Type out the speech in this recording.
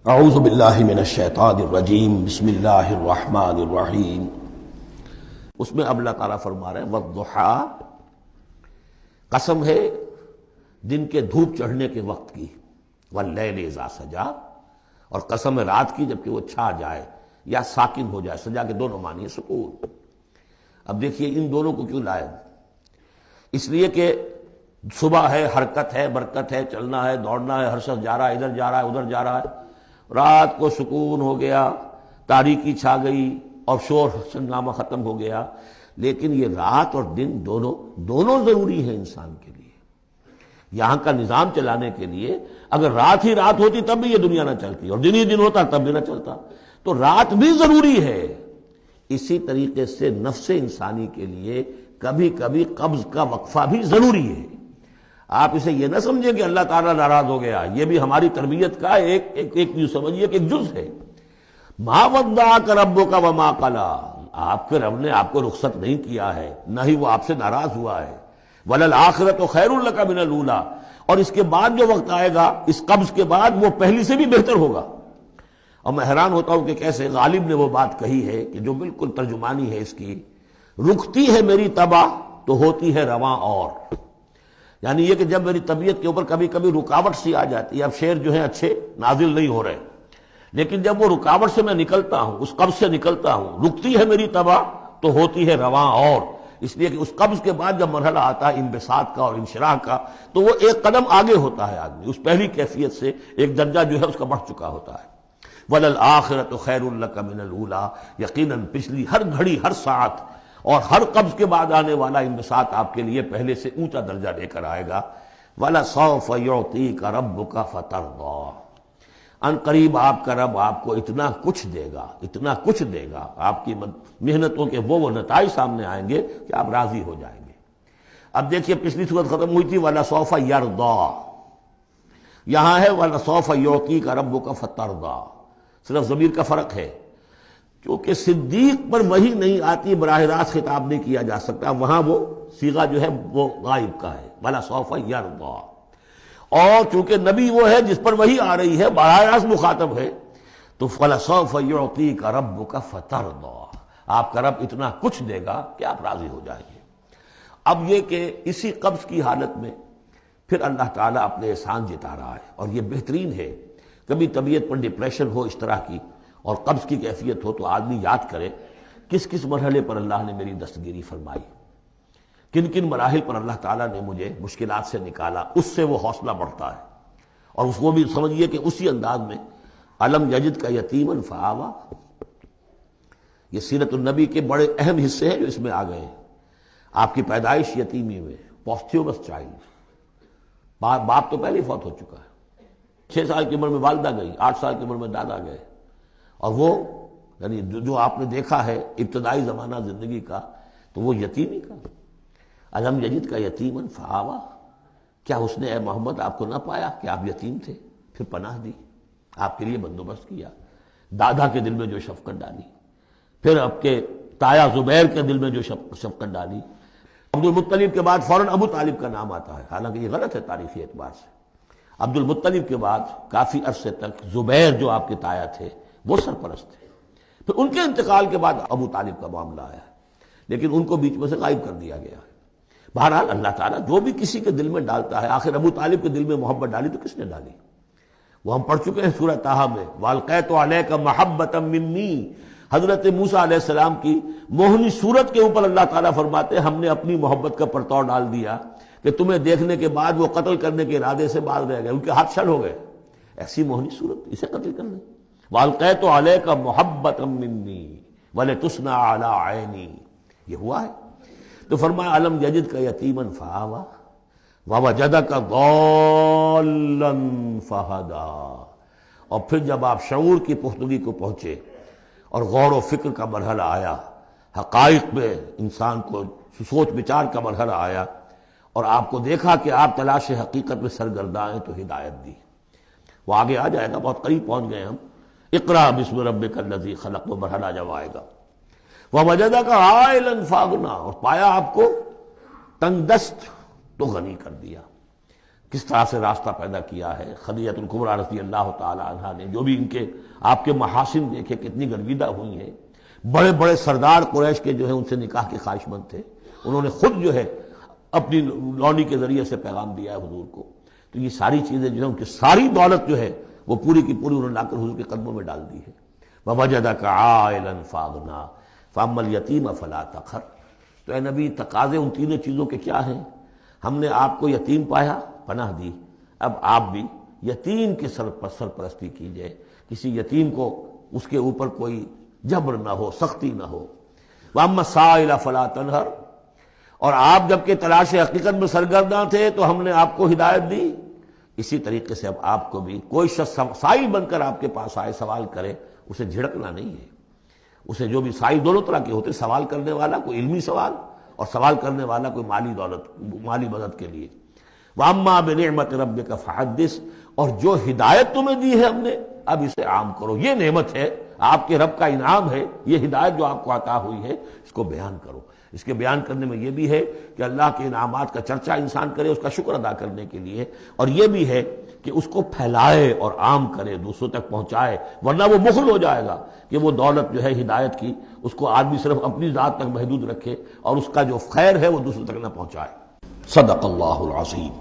اعوذ باللہ من الشیطان الرجیم بسم اللہ الرحمن الرحیم۔ اس میں اب اللہ تعالیٰ فرما رہے ہیں والضحیٰ، قسم ہے دن کے دھوپ چڑھنے کے وقت کی، واللیل اذا سجا، اور قسم ہے رات کی جبکہ وہ چھا جائے یا ساکن ہو جائے۔ سجا کے دونوں معنی ہے سکون۔ اب دیکھیے ان دونوں کو کیوں لائے؟ اس لیے کہ صبح ہے، حرکت ہے، برکت ہے، چلنا ہے، دوڑنا ہے، ہر شخص جا رہا ہے، ادھر جا رہا ہے، ادھر جا رہا ہے۔ رات کو سکون ہو گیا، تاریکی چھا گئی اور شور ہنگامہ ختم ہو گیا۔ لیکن یہ رات اور دن دونوں ضروری ہیں انسان کے لیے، یہاں کا نظام چلانے کے لیے۔ اگر رات ہی رات ہوتی تب بھی یہ دنیا نہ چلتی، اور دن ہی دن ہوتا تب بھی نہ چلتا۔ تو رات بھی ضروری ہے۔ اسی طریقے سے نفس انسانی کے لیے کبھی کبھی قبض کا وقفہ بھی ضروری ہے۔ آپ اسے یہ نہ سمجھیں کہ اللہ تعالیٰ ناراض ہو گیا، یہ بھی ہماری تربیت کا ایک یوں سمجھیے کہ ایک جز ہے۔ ما ودعک ربک وما قلی، آپ کے رب نے آپ کو رخصت نہیں کیا ہے، نہ ہی وہ آپ سے ناراض ہوا ہے۔ وللآخرۃ خیر لک من الاولی، اور اس کے بعد جو وقت آئے گا اس قبض کے بعد وہ پہلی سے بھی بہتر ہوگا۔ اور میں حیران ہوتا ہوں کہ کیسے غالب نے وہ بات کہی ہے کہ جو بالکل ترجمانی ہے اس کی، رکتی ہے میری طبع تو ہوتی ہے رواں اور، یعنی یہ کہ جب میری طبیعت کے اوپر کبھی کبھی رکاوٹ سی آ جاتی ہے، اب شعر جو ہیں اچھے نازل نہیں ہو رہے، لیکن جب وہ رکاوٹ سے میں نکلتا ہوں، اس قبض سے نکلتا ہوں، رکتی ہے میری طبع تو ہوتی ہے رواں اور، اس لیے کہ اس قبض کے بعد جب مرحلہ آتا ہے انبساط کا اور انشراح کا تو وہ ایک قدم آگے ہوتا ہے، آدمی اس پہلی کیفیت سے ایک درجہ جو ہے اس کا بڑھ چکا ہوتا ہے۔ وَلَلْآخِرَةُ خَيْرٌ لَكَ مِنَ الْأُولَىٰ، یقیناً پچھلی ہر گھڑی، ہر ساعت اور ہر قبض کے بعد آنے والا انبساط آپ کے لیے پہلے سے اونچا درجہ لے کر آئے گا۔ وَلَسَوْفَ يُعْطِيكَ رَبُّكَ فَتَرْضَىٰ، ان قریب آپ کا رب آپ کو اتنا کچھ دے گا، اتنا کچھ دے گا، آپ کی محنتوں کے وہ نتائج سامنے آئیں گے کہ آپ راضی ہو جائیں گے۔ اب دیکھیے پچھلی صورت ختم ہوئی تھی وَلَسَوْفَ يَرْضَىٰ، یہاں ہے وَلَسَوْفَ يُعْطِيكَ رَبُّكَ فَتَرْضَىٰ، صرف ضمیر کا فرق ہے، کیونکہ صدیق پر وحی نہیں آتی، براہ راست خطاب نہیں کیا جا سکتا، وہاں وہ صیغہ جو ہے وہ غائب کا ہے، وَلَسَوْفَ يَرْضَىٰ۔ اور چونکہ نبی وہ ہے جس پر وحی آ رہی ہے، براہ راست مخاطب ہے، تو وَلَسَوْفَ يُعْطِيكَ رَبُّكَ فَتَرْضَىٰ، آپ کا رب اتنا کچھ دے گا کہ آپ راضی ہو جائیں گے۔ اب یہ کہ اسی قبض کی حالت میں پھر اللہ تعالیٰ اپنے احسان جتا رہا ہے، اور یہ بہترین ہے۔ کبھی طبیعت پر ڈپریشن ہو اس طرح کی اور قبض کی کیفیت ہو تو آدمی یاد کرے کس کس مرحلے پر اللہ نے میری دستگیری فرمائی، کن کن مراحل پر اللہ تعالیٰ نے مجھے مشکلات سے نکالا، اس سے وہ حوصلہ بڑھتا ہے۔ اور اس کو بھی سمجھیے کہ اسی انداز میں الم یجد کا یتیما فآویٰ، یہ سیرت النبی کے بڑے اہم حصے ہیں جو اس میں آ گئے ہیں۔ آپ کی پیدائش یتیمی میں، پوسٹیومس چائلڈ، باپ تو پہلے ہی فوت ہو چکا ہے، 6 سال کی عمر میں والدہ گئی، 8 سال کی عمر میں دادا گئے، اور وہ یعنی جو آپ نے دیکھا ہے ابتدائی زمانہ زندگی کا تو وہ یتیمی کا۔ الم یجد کا یتیما فآویٰ، کیا اس نے اے محمد آپ کو نہ پایا کہ آپ یتیم تھے، پھر پناہ دی، آپ کے لیے بندوبست کیا، دادا کے دل میں جو شفقت ڈالی، پھر آپ کے تایا زبیر کے دل میں جو شفقت ڈالی۔ عبد المطلب کے بعد فوراً ابو طالب کا نام آتا ہے، حالانکہ یہ غلط ہے تاریخی اعتبار سے۔ عبد المطلب کے بعد کافی عرصے تک زبیر جو آپ کے تایا تھے وہ سرپرست تھے، پھر ان کے انتقال کے بعد ابو طالب کا معاملہ آیا، لیکن ان کو بیچ میں سے غائب کر دیا گیا ہے۔ بہرحال اللہ تعالیٰ جو بھی کسی کے دل میں ڈالتا ہے، آخر ابو طالب کے دل میں محبت ڈالی تو کس نے ڈالی؟ وہ ہم پڑھ چکے ہیں سورہ طٰہٰ میں، وَأَلْقَيْتُ عَلَيْكَ مَحَبَّةً مِّنِّي، حضرت موسیٰ علیہ السلام کی موہنی صورت کے اوپر اللہ تعالیٰ فرماتے ہیں ہم نے اپنی محبت کا پرتو ڈال دیا کہ تمہیں دیکھنے کے بعد وہ قتل کرنے کے ارادے سے باز رہ گئے، ان کے ہاتھ چھل ہو گئے، ایسی موہنی صورت، اسے قتل کر لیں۔ وَأَلْقَيْتُ عَلَيْكَ مَحَبَّةً مِّنِّي وَلِتُصْنَعَ عَلَىٰ عَيْنِي، یہ ہوا ہے۔ تو فرمایا الم یجد کا یتیما فآویٰ ووجدک ضالا فہدیٰ، اور پھر جب آپ شعور کی پختگی کو پہنچے اور غور و فکر کا مرحلہ آیا، حقائق میں انسان کو سوچ بچار کا مرحلہ آیا، اور آپ کو دیکھا کہ آپ تلاش حقیقت میں سرگرداں ہیں تو ہدایت دی۔ وہ آگے آ جائے گا، بہت قریب پہنچ گئے ہم، اقرأ بسم ربک الذی خلق، وہ مرحلہ جب آئے گا۔ وَوَجَدَكَ عَائِلًا فَأَغْنَىٰ، اور پایا آپ کو تنگ دست تو غنی کر دیا۔ کس طرح سے راستہ پیدا کیا ہے. خدیجہ الکبریٰ رضی اللہ تعالی عنہا نے جو بھی ان کے آپ کے محاسن دیکھے کتنی گرویدہ ہوئی ہیں. بڑے بڑے سردار قریش کے جو ہے ان سے نکاح کے خواہش مند تھے، انہوں نے خود جو ہے اپنی لونی کے ذریعے سے پیغام دیا ہے حضور کو. تو یہ ساری چیزیں جو ہے ان کی ساری دولت جو ہے وہ پوری کی پوری انہوں نے لا کر حضور کے قدموں میں ڈال دی ہے. وَوَجَدَكَ عَائِلًا فَأَغْنَىٰ فَأَمَّا الْيَتِيمَ فَلَا تَقْهَرْ. تو اے نبی تقاضے ان تینوں چیزوں کے کیا ہیں؟ ہم نے آپ کو یتیم پایا، پناہ دی، اب آپ بھی یتیم کے سرپرستی کیجئے. کسی یتیم کو اس کے اوپر کوئی جبر نہ ہو، سختی نہ ہو. وَأَمَّا السَّائِلَ فَلَا تَنْهَرْ. اور آپ جب کہ تلاش حقیقت میں سرگرداں تھے تو ہم نے آپ کو ہدایت دی. اسی طریقے سے اب آپ کو بھی کوئی شخص سائل بن کر آپ کے پاس آئے، سوال کرے، اسے جھڑکنا نہیں ہے. اسے جو بھی سائل دونوں طرح کے ہوتے، سوال کرنے والا کوئی علمی سوال اور سوال کرنے والا کوئی مالی دولت، مالی مدد کے لیے. وَأَمَّا بِنِعْمَةِ رَبِّكَ فَحَدِّثْ. اور جو ہدایت تمہیں دی ہے ہم نے اب اسے عام کرو. یہ نعمت ہے، آپ کے رب کا انعام ہے، یہ ہدایت جو آپ کو عطا ہوئی ہے اس کو بیان کرو. اس کے بیان کرنے میں یہ بھی ہے کہ اللہ کے انعامات کا چرچا انسان کرے اس کا شکر ادا کرنے کے لیے، اور یہ بھی ہے کہ اس کو پھیلائے اور عام کرے، دوسروں تک پہنچائے. ورنہ وہ مغل ہو جائے گا کہ وہ دولت جو ہے ہدایت کی اس کو آدمی صرف اپنی ذات تک محدود رکھے اور اس کا جو خیر ہے وہ دوسروں تک نہ پہنچائے. صدق اللہ العظیم.